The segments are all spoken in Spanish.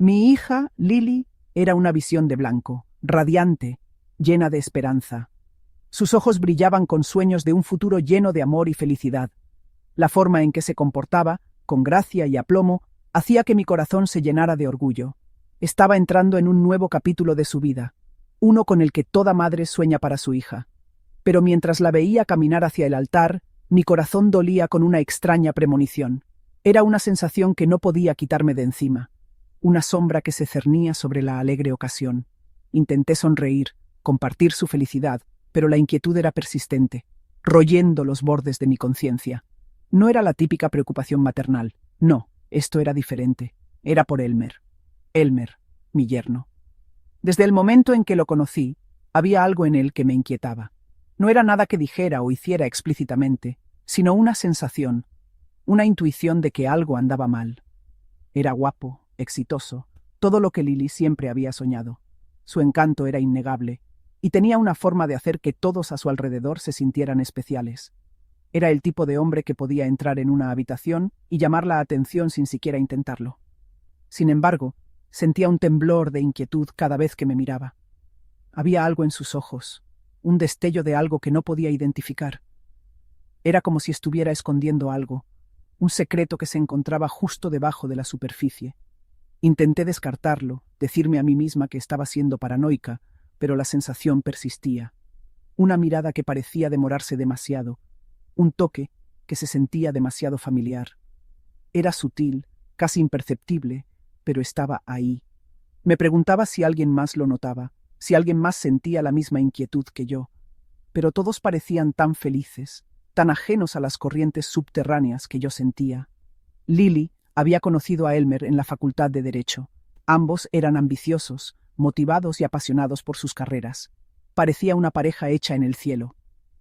Mi hija, Lily, era una visión de blanco, radiante, llena de esperanza. Sus ojos brillaban con sueños de un futuro lleno de amor y felicidad. La forma en que se comportaba, con gracia y aplomo, hacía que mi corazón se llenara de orgullo. Estaba entrando en un nuevo capítulo de su vida, uno con el que toda madre sueña para su hija. Pero mientras la veía caminar hacia el altar, mi corazón dolía con una extraña premonición. Era una sensación que no podía quitarme de encima, una sombra que se cernía sobre la alegre ocasión. Intenté sonreír, compartir su felicidad, pero la inquietud era persistente, royendo los bordes de mi conciencia. No era la típica preocupación maternal, no, esto era diferente. Era por Elmer. Elmer, mi yerno. Desde el momento en que lo conocí, había algo en él que me inquietaba. No era nada que dijera o hiciera explícitamente, sino una sensación, una intuición de que algo andaba mal. Era guapo, exitoso, todo lo que Lily siempre había soñado. Su encanto era innegable, y tenía una forma de hacer que todos a su alrededor se sintieran especiales. Era el tipo de hombre que podía entrar en una habitación y llamar la atención sin siquiera intentarlo. Sin embargo, sentía un temblor de inquietud cada vez que me miraba. Había algo en sus ojos, un destello de algo que no podía identificar. Era como si estuviera escondiendo algo, un secreto que se encontraba justo debajo de la superficie. Intenté descartarlo, decirme a mí misma que estaba siendo paranoica, pero la sensación persistía. Una mirada que parecía demorarse demasiado, un toque que se sentía demasiado familiar. Era sutil, casi imperceptible, pero estaba ahí. Me preguntaba si alguien más lo notaba, si alguien más sentía la misma inquietud que yo. Pero todos parecían tan felices, tan ajenos a las corrientes subterráneas que yo sentía. Lily había conocido a Elmer en la Facultad de Derecho. Ambos eran ambiciosos, motivados y apasionados por sus carreras. Parecía una pareja hecha en el cielo.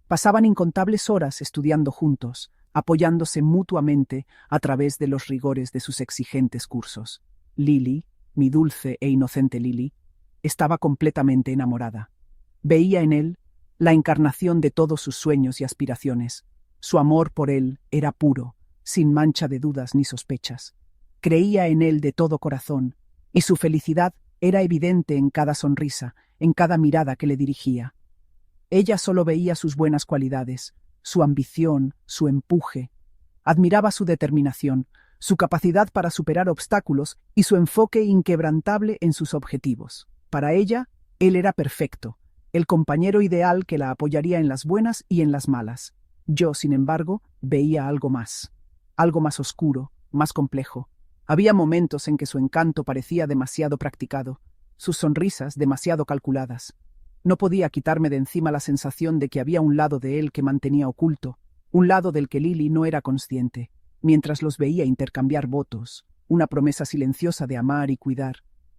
Pasaban incontables horas estudiando juntos, apoyándose mutuamente a través de los rigores de sus exigentes cursos. Lily, mi dulce e inocente Lily, estaba completamente enamorada. Veía en él la encarnación de todos sus sueños y aspiraciones. Su amor por él era puro, sin mancha de dudas ni sospechas. Creía en él de todo corazón, y su felicidad era evidente en cada sonrisa, en cada mirada que le dirigía. Ella solo veía sus buenas cualidades, su ambición, su empuje. Admiraba su determinación, su capacidad para superar obstáculos y su enfoque inquebrantable en sus objetivos. Para ella, él era perfecto, el compañero ideal que la apoyaría en las buenas y en las malas. Yo, sin embargo, veía algo más oscuro, más complejo. Había momentos en que su encanto parecía demasiado practicado, sus sonrisas demasiado calculadas. No podía quitarme de encima la sensación de que había un lado de él que mantenía oculto, un lado del que Lily no era consciente, mientras los veía intercambiar votos, una promesa silenciosa de amar y cuidar.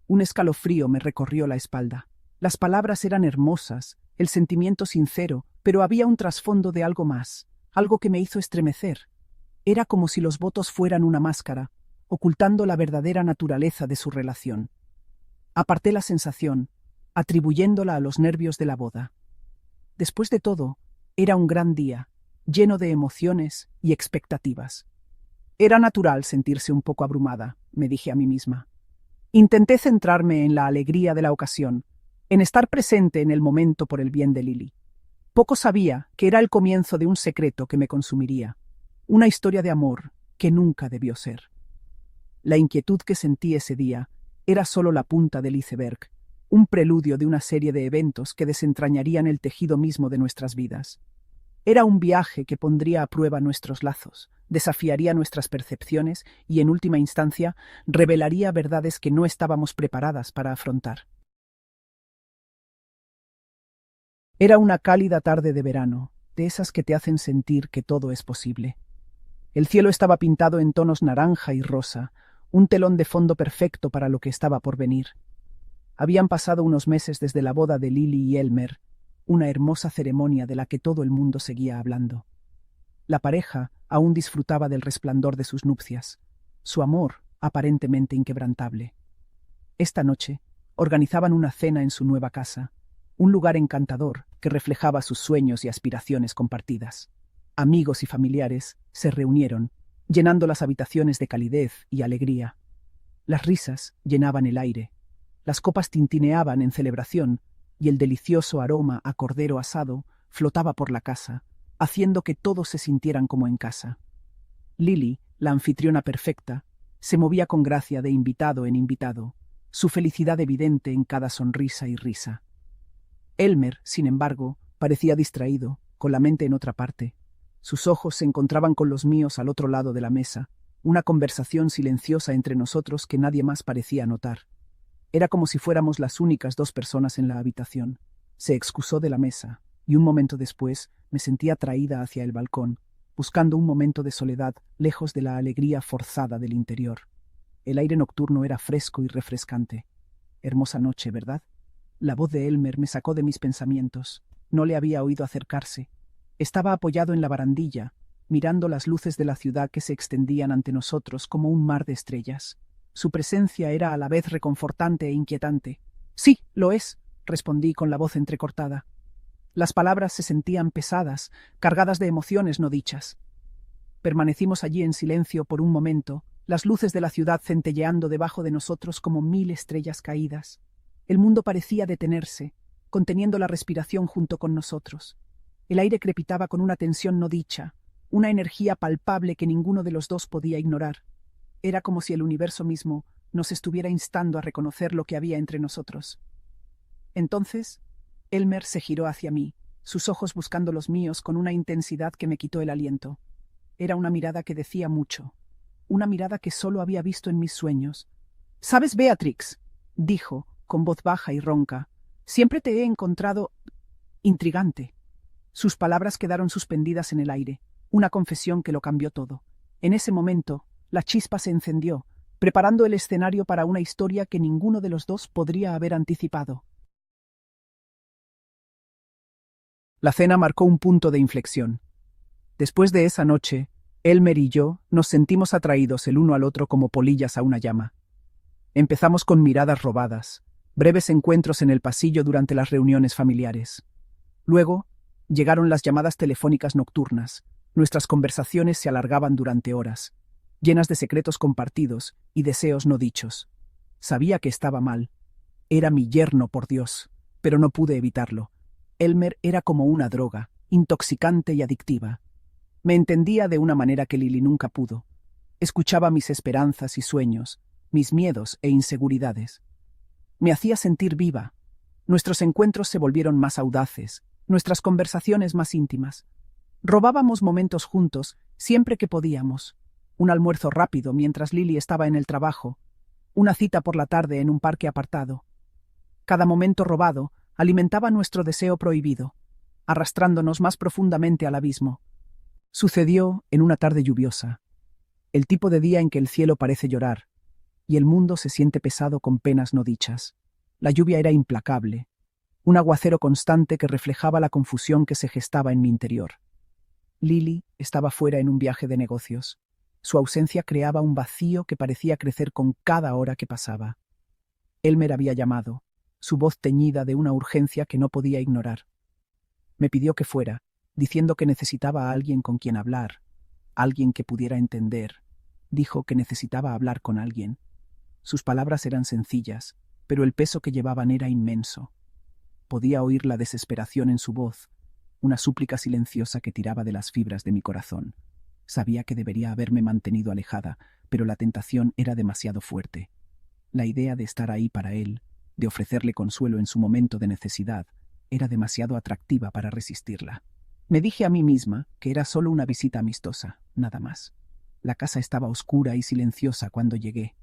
Un escalofrío me recorrió la espalda. Las palabras eran hermosas, el sentimiento sincero, pero había un trasfondo de algo más, algo que me hizo estremecer. Era como si los votos fueran una máscara, ocultando la verdadera naturaleza de su relación. Aparté la sensación, atribuyéndola a los nervios de la boda. Después de todo, era un gran día, lleno de emociones y expectativas. Era natural sentirse un poco abrumada, me dije a mí misma. Intenté centrarme en la alegría de la ocasión, en estar presente en el momento por el bien de Lily. Poco sabía que era el comienzo de un secreto que me consumiría, una historia de amor que nunca debió ser. La inquietud que sentí ese día era solo la punta del iceberg, un preludio de una serie de eventos que desentrañarían el tejido mismo de nuestras vidas. Era un viaje que pondría a prueba nuestros lazos, desafiaría nuestras percepciones y, en última instancia, revelaría verdades que no estábamos preparadas para afrontar. Era una cálida tarde de verano, de esas que te hacen sentir que todo es posible. El cielo estaba pintado en tonos naranja y rosa, un telón de fondo perfecto para lo que estaba por venir. Habían pasado unos meses desde la boda de Lily y Elmer, una hermosa ceremonia de la que todo el mundo seguía hablando. La pareja aún disfrutaba del resplandor de sus nupcias, su amor aparentemente inquebrantable. Esta noche organizaban una cena en su nueva casa, un lugar encantador que reflejaba sus sueños y aspiraciones compartidas. Amigos y familiares se reunieron, llenando las habitaciones de calidez y alegría. Las risas llenaban el aire. Las copas tintineaban en celebración y el delicioso aroma a cordero asado flotaba por la casa, haciendo que todos se sintieran como en casa. Lily, la anfitriona perfecta, se movía con gracia de invitado en invitado, su felicidad evidente en cada sonrisa y risa. Elmer, sin embargo, parecía distraído, con la mente en otra parte. Sus ojos se encontraban con los míos al otro lado de la mesa, una conversación silenciosa entre nosotros que nadie más parecía notar. Era como si fuéramos las únicas dos personas en la habitación. Se excusó de la mesa, y un momento después me sentí atraída hacia el balcón, buscando un momento de soledad lejos de la alegría forzada del interior. El aire nocturno era fresco y refrescante. Hermosa noche, ¿verdad? La voz de Elmer me sacó de mis pensamientos. No le había oído acercarse. Estaba apoyado en la barandilla, mirando las luces de la ciudad que se extendían ante nosotros como un mar de estrellas. Su presencia era a la vez reconfortante e inquietante. «Sí, lo es», respondí con la voz entrecortada. Las palabras se sentían pesadas, cargadas de emociones no dichas. Permanecimos allí en silencio por un momento, las luces de la ciudad centelleando debajo de nosotros como 1000 estrellas caídas. El mundo parecía detenerse, conteniendo la respiración junto con nosotros. El aire crepitaba con una tensión no dicha, una energía palpable que ninguno de los dos podía ignorar. Era como si el universo mismo nos estuviera instando a reconocer lo que había entre nosotros. Entonces, Elmer se giró hacia mí, sus ojos buscando los míos con una intensidad que me quitó el aliento. Era una mirada que decía mucho, una mirada que solo había visto en mis sueños. «¿Sabes, Beatrix?», dijo, con voz baja y ronca, «siempre te he encontrado intrigante». Sus palabras quedaron suspendidas en el aire, una confesión que lo cambió todo. En ese momento, la chispa se encendió, preparando el escenario para una historia que ninguno de los dos podría haber anticipado. La cena marcó un punto de inflexión. Después de esa noche, Elmer y yo nos sentimos atraídos el uno al otro como polillas a una llama. Empezamos con miradas robadas, breves encuentros en el pasillo durante las reuniones familiares. Luego, llegaron las llamadas telefónicas nocturnas. Nuestras conversaciones se alargaban durante horas, llenas de secretos compartidos y deseos no dichos. Sabía que estaba mal. Era mi yerno, por Dios, pero no pude evitarlo. Elmer era como una droga, intoxicante y adictiva. Me entendía de una manera que Lily nunca pudo. Escuchaba mis esperanzas y sueños, mis miedos e inseguridades. Me hacía sentir viva. Nuestros encuentros se volvieron más audaces, nuestras conversaciones más íntimas. Robábamos momentos juntos, siempre que podíamos. Un almuerzo rápido mientras Lily estaba en el trabajo, una cita por la tarde en un parque apartado. Cada momento robado alimentaba nuestro deseo prohibido, arrastrándonos más profundamente al abismo. Sucedió en una tarde lluviosa, el tipo de día en que el cielo parece llorar, y el mundo se siente pesado con penas no dichas. La lluvia era implacable, un aguacero constante que reflejaba la confusión que se gestaba en mi interior. Lily estaba fuera en un viaje de negocios. Su ausencia creaba un vacío que parecía crecer con cada hora que pasaba. Elmer había llamado, su voz teñida de una urgencia que no podía ignorar. Me pidió que fuera, diciendo que necesitaba a alguien con quien hablar, alguien que pudiera entender. Dijo que necesitaba hablar con alguien. Sus palabras eran sencillas, pero el peso que llevaban era inmenso. Podía oír la desesperación en su voz, una súplica silenciosa que tiraba de las fibras de mi corazón. Sabía que debería haberme mantenido alejada, pero la tentación era demasiado fuerte. La idea de estar ahí para él, de ofrecerle consuelo en su momento de necesidad, era demasiado atractiva para resistirla. Me dije a mí misma que era solo una visita amistosa, nada más. La casa estaba oscura y silenciosa cuando llegué.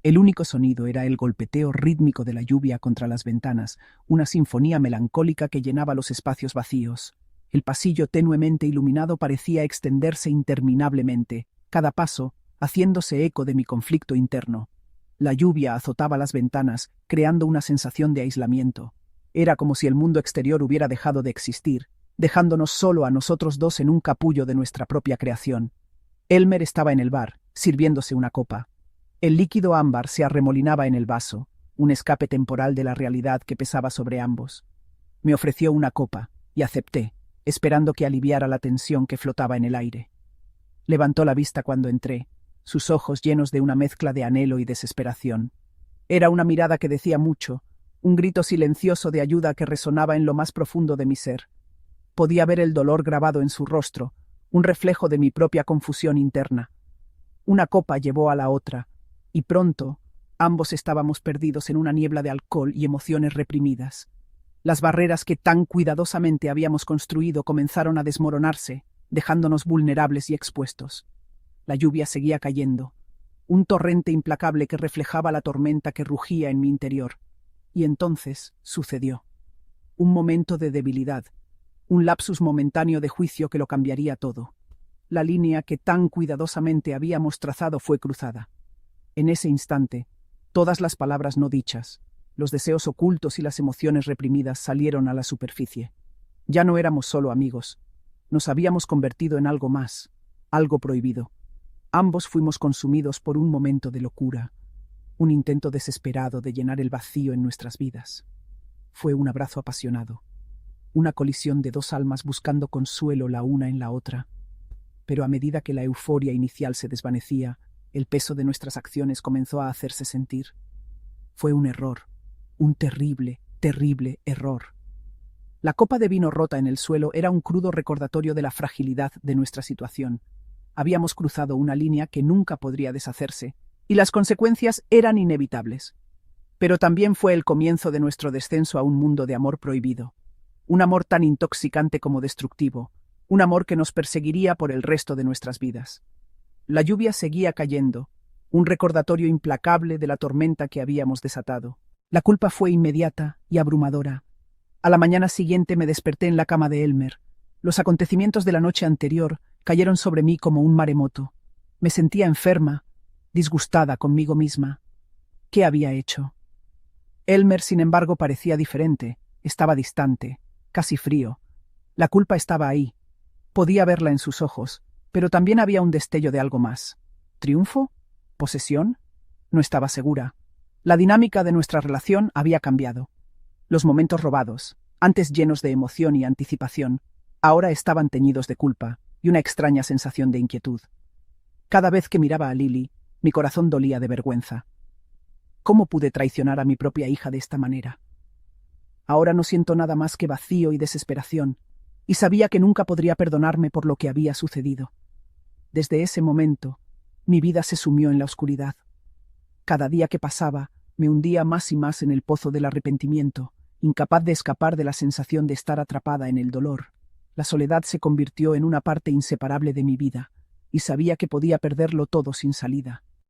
El único sonido era el golpeteo rítmico de la lluvia contra las ventanas, una sinfonía melancólica que llenaba los espacios vacíos. El pasillo tenuemente iluminado parecía extenderse interminablemente, cada paso haciéndose eco de mi conflicto interno. La lluvia azotaba las ventanas, creando una sensación de aislamiento. Era como si el mundo exterior hubiera dejado de existir, dejándonos solo a nosotros dos en un capullo de nuestra propia creación. Elmer estaba en el bar, sirviéndose una copa. El líquido ámbar se arremolinaba en el vaso, un escape temporal de la realidad que pesaba sobre ambos. Me ofreció una copa, y acepté, esperando que aliviara la tensión que flotaba en el aire. Levantó la vista cuando entré, sus ojos llenos de una mezcla de anhelo y desesperación. Era una mirada que decía mucho, un grito silencioso de ayuda que resonaba en lo más profundo de mi ser. Podía ver el dolor grabado en su rostro, un reflejo de mi propia confusión interna. Una copa llevó a la otra, y pronto ambos estábamos perdidos en una niebla de alcohol y emociones reprimidas. Las barreras que tan cuidadosamente habíamos construido comenzaron a desmoronarse, dejándonos vulnerables y expuestos. La lluvia seguía cayendo, un torrente implacable que reflejaba la tormenta que rugía en mi interior. Y entonces sucedió. Un momento de debilidad, un lapsus momentáneo de juicio que lo cambiaría todo. La línea que tan cuidadosamente habíamos trazado fue cruzada. En ese instante, todas las palabras no dichas, los deseos ocultos y las emociones reprimidas salieron a la superficie. Ya no éramos solo amigos. Nos habíamos convertido en algo más, algo prohibido. Ambos fuimos consumidos por un momento de locura, un intento desesperado de llenar el vacío en nuestras vidas. Fue un abrazo apasionado, una colisión de dos almas buscando consuelo la una en la otra. Pero a medida que la euforia inicial se desvanecía, el peso de nuestras acciones comenzó a hacerse sentir. Fue un error, un terrible, terrible error. La copa de vino rota en el suelo era un crudo recordatorio de la fragilidad de nuestra situación. Habíamos cruzado una línea que nunca podría deshacerse, y las consecuencias eran inevitables. Pero también fue el comienzo de nuestro descenso a un mundo de amor prohibido. Un amor tan intoxicante como destructivo, un amor que nos perseguiría por el resto de nuestras vidas. La lluvia seguía cayendo, un recordatorio implacable de la tormenta que habíamos desatado. La culpa fue inmediata y abrumadora. A la mañana siguiente me desperté en la cama de Elmer. Los acontecimientos de la noche anterior cayeron sobre mí como un maremoto. Me sentía enferma, disgustada conmigo misma. ¿Qué había hecho? Elmer, sin embargo, parecía diferente. Estaba distante, casi frío. La culpa estaba ahí. Podía verla en sus ojos, pero también había un destello de algo más. ¿Triunfo? ¿Posesión? No estaba segura. La dinámica de nuestra relación había cambiado. Los momentos robados, antes llenos de emoción y anticipación, ahora estaban teñidos de culpa y una extraña sensación de inquietud. Cada vez que miraba a Lily, mi corazón dolía de vergüenza. ¿Cómo pude traicionar a mi propia hija de esta manera? Ahora no siento nada más que vacío y desesperación, y sabía que nunca podría perdonarme por lo que había sucedido. Desde ese momento, mi vida se sumió en la oscuridad. Cada día que pasaba, me hundía más y más en el pozo del arrepentimiento, incapaz de escapar de la sensación de estar atrapada en el dolor. La soledad se convirtió en una parte inseparable de mi vida, y sabía que podía perderlo todo sin salida.